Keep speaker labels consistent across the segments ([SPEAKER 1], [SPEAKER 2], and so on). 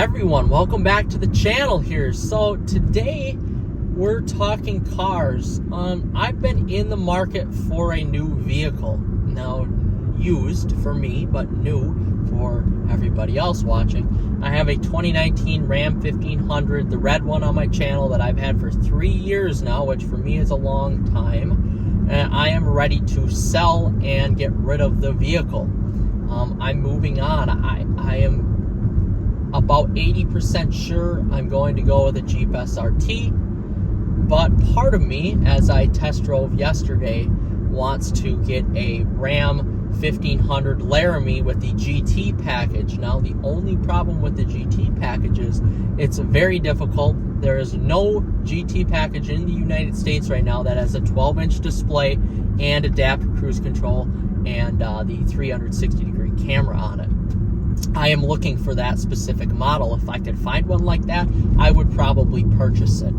[SPEAKER 1] Everyone, welcome back to the channel here. So today we're talking cars. I've been in the market for a new vehicle. Now, used for me, but new for everybody else watching. I have a 2019 Ram 1500, the red one on my channel that I've had for 3 years now, which for me is a long time. And I am ready to sell and get rid of the vehicle. I'm moving on. I am about 80% sure I'm going to go with a Jeep SRT, but part of me, as I test drove yesterday, wants to get a Ram 1500 Laramie with the GT package. Now, the only problem with the GT package is it's very difficult. There is no GT package in the United States right now that has a 12-inch display and adaptive cruise control and the 360-degree camera on it. I am looking for that specific model. If I could find one like that, I would probably purchase it.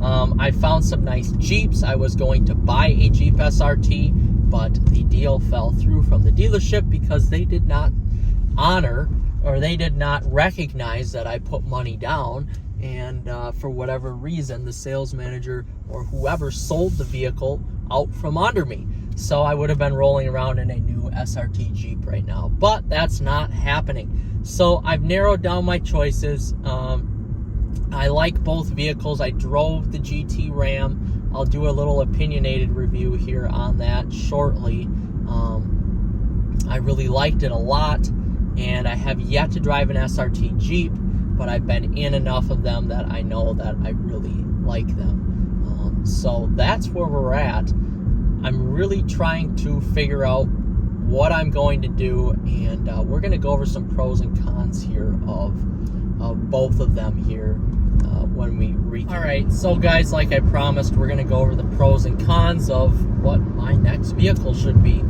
[SPEAKER 1] I found some nice Jeeps. I was going to buy a Jeep SRT, but the deal fell through from the dealership because they did not honor, or they did not recognize that I put money down, and for whatever reason, the sales manager or whoever sold the vehicle out from under me. So I would have been rolling around in a new SRT Jeep right now, but that's not happening. So I've narrowed down my choices. I like both vehicles. I drove the GT Ram. I'll do a little opinionated review here on that shortly. I really liked it a lot, and I have yet to drive an SRT Jeep, but I've been in enough of them that I know that I really like them. So that's where we're at. I'm really trying to figure out what I'm going to do, and we're going to go over some pros and cons here of both of them here when we recap. All right, so guys, like I promised, we're going to go over the pros and cons of what my next vehicle should be.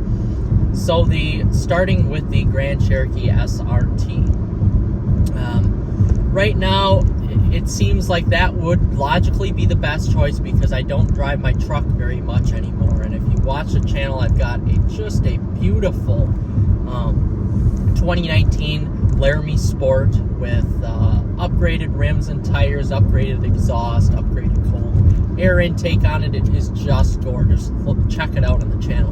[SPEAKER 1] So starting with the Grand Cherokee SRT. Right now, it seems like that would logically be the best choice because I don't drive my truck very much anymore. And if you watch the channel, I've got just a beautiful 2019 Laramie Sport with upgraded rims and tires, upgraded exhaust, upgraded cold air intake on it. It is just gorgeous. Check it out on the channel.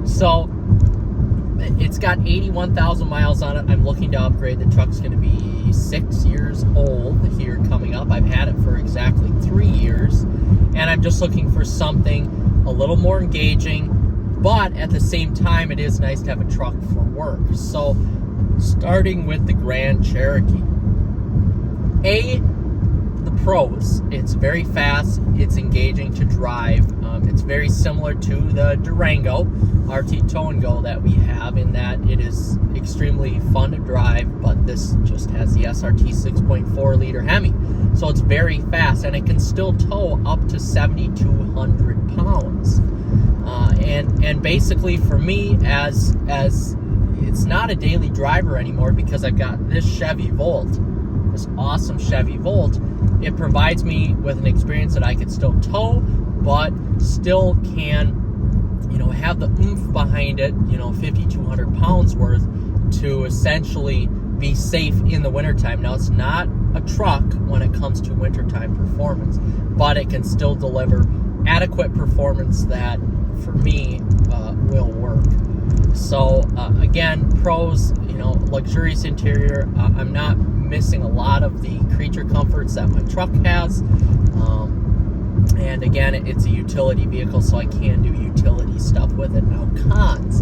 [SPEAKER 1] So it's got 81,000 miles on it. I'm looking to upgrade. The truck's going to be 6 years old here coming up. I've had it for exactly 3 years, and I'm just looking for something a little more engaging, but at the same time, it is nice to have a truck for work. So starting with the Grand Cherokee. The pros. It's very fast. It's engaging to drive. It's very similar to the Durango RT Tow and Go that we have, in that it is extremely fun to drive, but this just has the SRT 6.4 liter Hemi. So it's very fast, and it can still tow up to 7,200 pounds. And basically for me, as it's not a daily driver anymore because I've got this Chevy Volt, this awesome Chevy Volt. It provides me with an experience that I can still tow, but still can, have the oomph behind it, 5,200 pounds worth, to essentially be safe in the wintertime. Now, it's not a truck when it comes to wintertime performance, but it can still deliver adequate performance that, for me, will work. So, again, pros, luxurious interior. I'm not missing a lot of the creature comforts that my truck has. And again, it's a utility vehicle, so I can do utility stuff with it. Now, cons.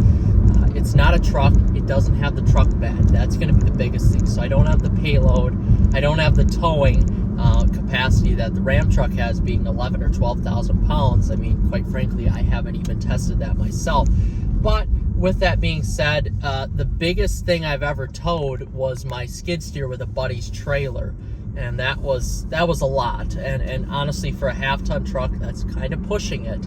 [SPEAKER 1] It's not a truck. It doesn't have the truck bed. That's going to be the biggest thing. So I don't have the payload. I don't have the towing capacity that the Ram truck has, being 11 or 12,000 pounds. I mean, quite frankly, I haven't even tested that myself. But with that being said, the biggest thing I've ever towed was my skid steer with a buddy's trailer. And that was a lot. And honestly, for a half-ton truck, that's kind of pushing it.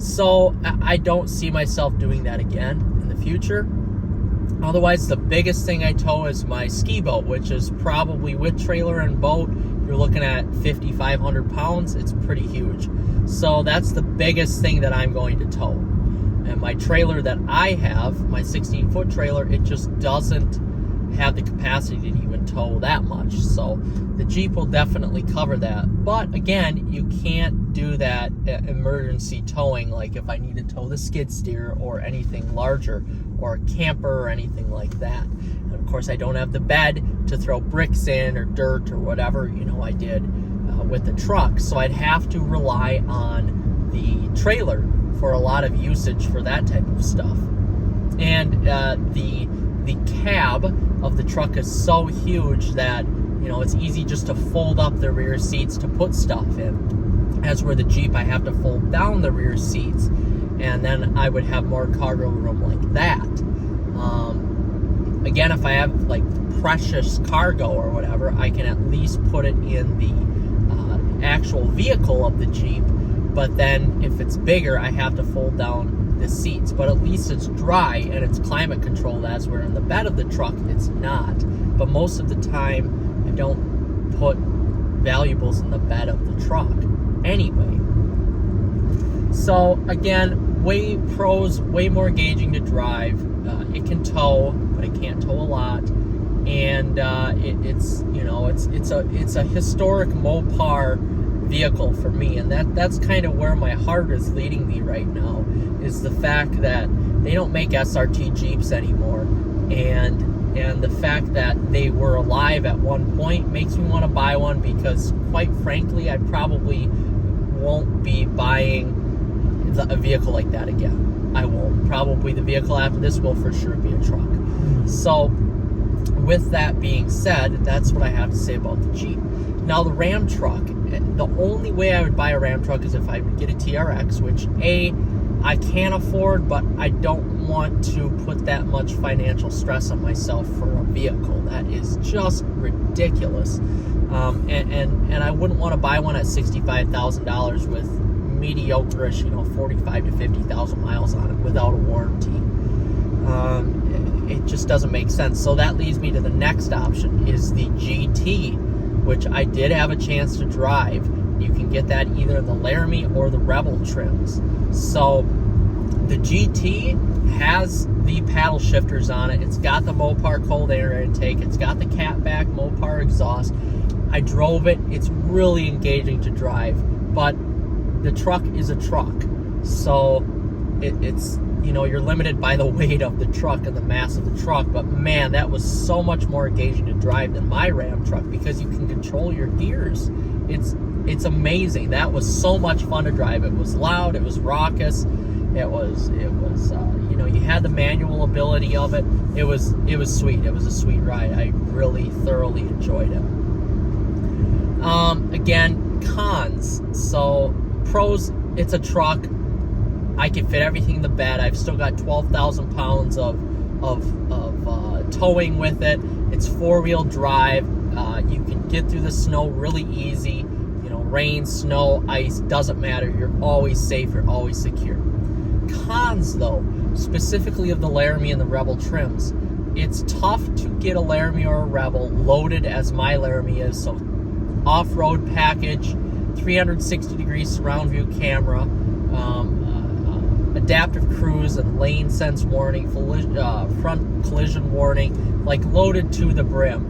[SPEAKER 1] So I don't see myself doing that again in the future. Otherwise, the biggest thing I tow is my ski boat, which is probably, with trailer and boat, you're looking at 5,500 pounds. It's pretty huge. So that's the biggest thing that I'm going to tow. And my trailer that I have, my 16-foot trailer, it just doesn't have the capacity to even tow that much. So the Jeep will definitely cover that. But again, you can't do that emergency towing, like if I need to tow the skid steer or anything larger, or a camper or anything like that. And of course, I don't have the bed to throw bricks in or dirt or whatever, I did with the truck. So I'd have to rely on the trailer for a lot of usage for that type of stuff. And the cab of the truck is so huge that it's easy just to fold up the rear seats to put stuff in. As where the Jeep, I have to fold down the rear seats, and then I would have more cargo room like that. Again, if I have like precious cargo or whatever, I can at least put it in the actual vehicle of the Jeep. But then if it's bigger, I have to fold down the seats. But at least it's dry and it's climate controlled, as where in the bed of the truck it's not. But most of the time I don't put valuables in the bed of the truck anyway. So again, way more engaging to drive. It can tow, but it can't tow a lot. And it's a historic Mopar vehicle for me, and that's kind of where my heart is leading me right now, is the fact that they don't make SRT Jeeps anymore, and the fact that they were alive at one point makes me want to buy one, because quite frankly, I probably won't be buying a vehicle like that again. I won't. Probably the vehicle after this will for sure be a truck. So with that being said, that's what I have to say about the Jeep. Now the Ram truck, the only way I would buy a Ram truck is if I would get a TRX, which I can afford, but I don't want to put that much financial stress on myself for a vehicle. That is just ridiculous. And I wouldn't want to buy one at $65,000 with mediocre-ish, 45 to 50,000 miles on it without a warranty. It just doesn't make sense. So that leads me to the next option, is the GT, which I did have a chance to drive. You can get that either in the Laramie or the Rebel trims. So the GT has the paddle shifters on it. It's got the Mopar cold air intake. It's got the catback Mopar exhaust. I drove it. It's really engaging to drive, but the truck is a truck. So it's you're limited by the weight of the truck and the mass of the truck. But man, that was so much more engaging to drive than my Ram truck, because you can control your gears. It's amazing. That was so much fun to drive. It was loud. It was raucous. It was you had the manual ability of it. It was sweet. It was a sweet ride. I really thoroughly enjoyed it. Again, cons. So pros, it's a truck. I can fit everything in the bed. I've still got 12,000 pounds of towing with it. It's four-wheel drive. You can get through the snow really easy. Rain, snow, ice, doesn't matter. You're always safe. You're always secure. Cons, though, specifically of the Laramie and the Rebel trims, it's tough to get a Laramie or a Rebel loaded as my Laramie is. So off-road package, 360-degree surround view camera, adaptive cruise and lane sense warning, front collision warning, like loaded to the brim.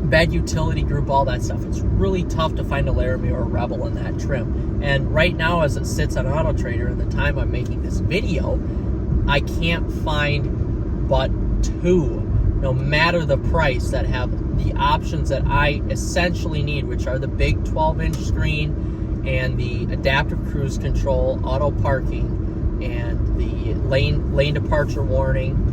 [SPEAKER 1] Bed utility group, all that stuff. It's really tough to find a Laramie or a Rebel in that trim. And right now, as it sits on Auto Trader, in the time I'm making this video, I can't find but two, no matter the price, that have the options that I essentially need, which are the big 12-inch screen and the adaptive cruise control, auto parking, and the lane departure warning,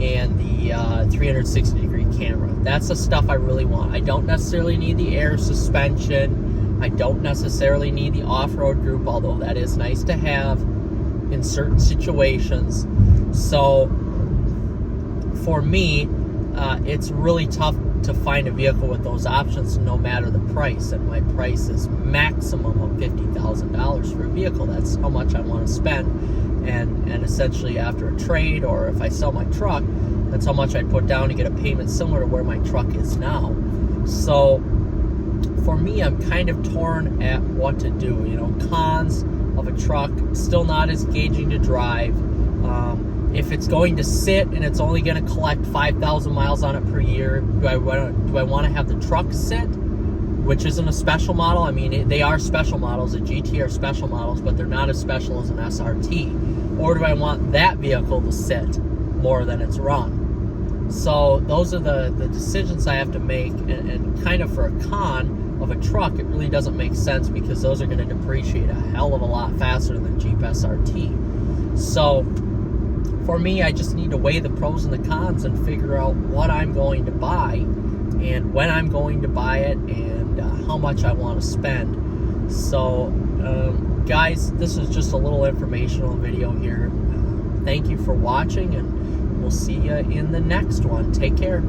[SPEAKER 1] and the 360-degree camera. That's the stuff I really want. I don't necessarily need the air suspension. I don't necessarily need the off-road group, although that is nice to have in certain situations. So for me, it's really tough to find a vehicle with those options, no matter the price. And my price is maximum of $50,000 for a vehicle. That's how much I want to spend. And essentially, after a trade, or if I sell my truck, that's how much I'd put down to get a payment similar to where my truck is now. So for me, I'm kind of torn at what to do. Cons of a truck, still not as engaging to drive. If it's going to sit and it's only going to collect 5,000 miles on it per year, do I want to have the truck sit, which isn't a special model? I mean, they are special models. The GT are special models, but they're not as special as an SRT. Or do I want that vehicle to sit more than it's run? So those are the decisions I have to make, and kind of for a con of a truck, it really doesn't make sense because those are going to depreciate a hell of a lot faster than Jeep SRT. So for me, I just need to weigh the pros and the cons and figure out what I'm going to buy and when I'm going to buy it and how much I want to spend. So guys, this is just a little informational video here. Thank you for watching, and we'll see you in the next one. Take care.